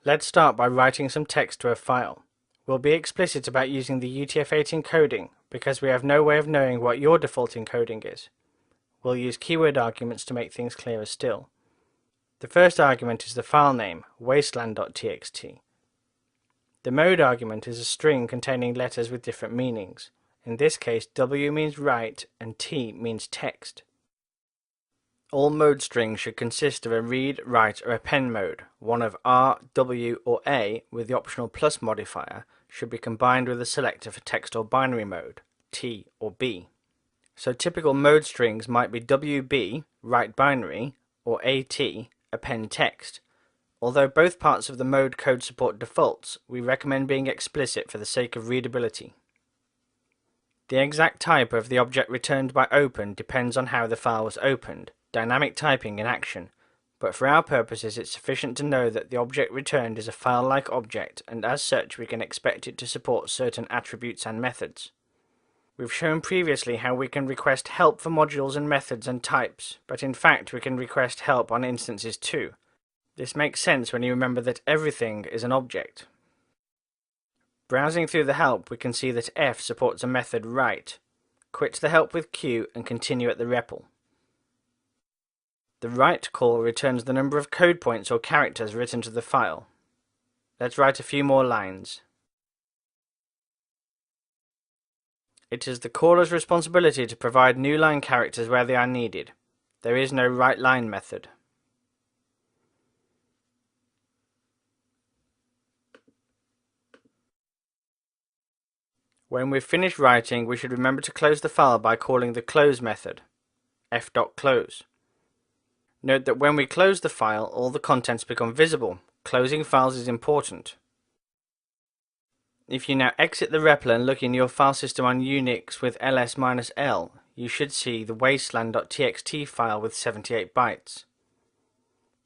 Let's start by writing some text to a file. We'll be explicit about using the UTF-8 encoding because we have no way of knowing what your default encoding is. We'll use keyword arguments to make things clearer still. The first argument is the file name, wasteland.txt. The mode argument is a string containing letters with different meanings. In this case, W means write and T means text. All mode strings should consist of a read, write, or append mode. One of R, W, or A, with the optional plus modifier, should be combined with a selector for text or binary mode, T or B. So typical mode strings might be WB, write binary, or AT, append text. Although both parts of the mode code support defaults, we recommend being explicit for the sake of readability. The exact type of the object returned by open depends on how the file was opened. Dynamic typing in action, but for our purposes it's sufficient to know that the object returned is a file-like object, and as such we can expect it to support certain attributes and methods. We've shown previously how we can request help for modules and methods and types, but in fact we can request help on instances too. This makes sense when you remember that everything is an object. Browsing through the help, we can see that F supports a method write. Quit the help with Q and continue at the REPL. The write call returns the number of code points or characters written to the file. Let's write a few more lines. It is the caller's responsibility to provide new line characters where they are needed. There is no write line method. When we've finished writing, we should remember to close the file by calling the close method, f.close. Note that when we close the file, all the contents become visible. Closing files is important. If you now exit the REPL and look in your file system on Unix with ls-l, you should see the wasteland.txt file with 78 bytes.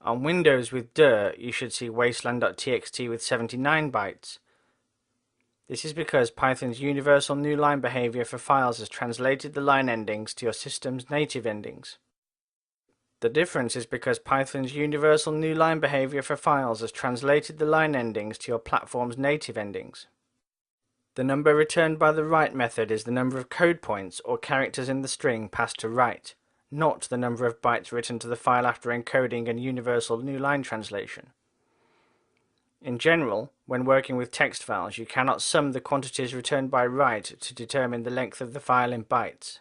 On Windows with dir, you should see wasteland.txt with 79 bytes. This is because Python's universal new line behavior for files has translated the line endings to your system's native endings. The difference is because Python's universal new line behavior for files has translated the line endings to your platform's native endings. The number returned by the write method is the number of code points or characters in the string passed to write, not the number of bytes written to the file after encoding and universal new line translation. In general, when working with text files, you cannot sum the quantities returned by write to determine the length of the file in bytes.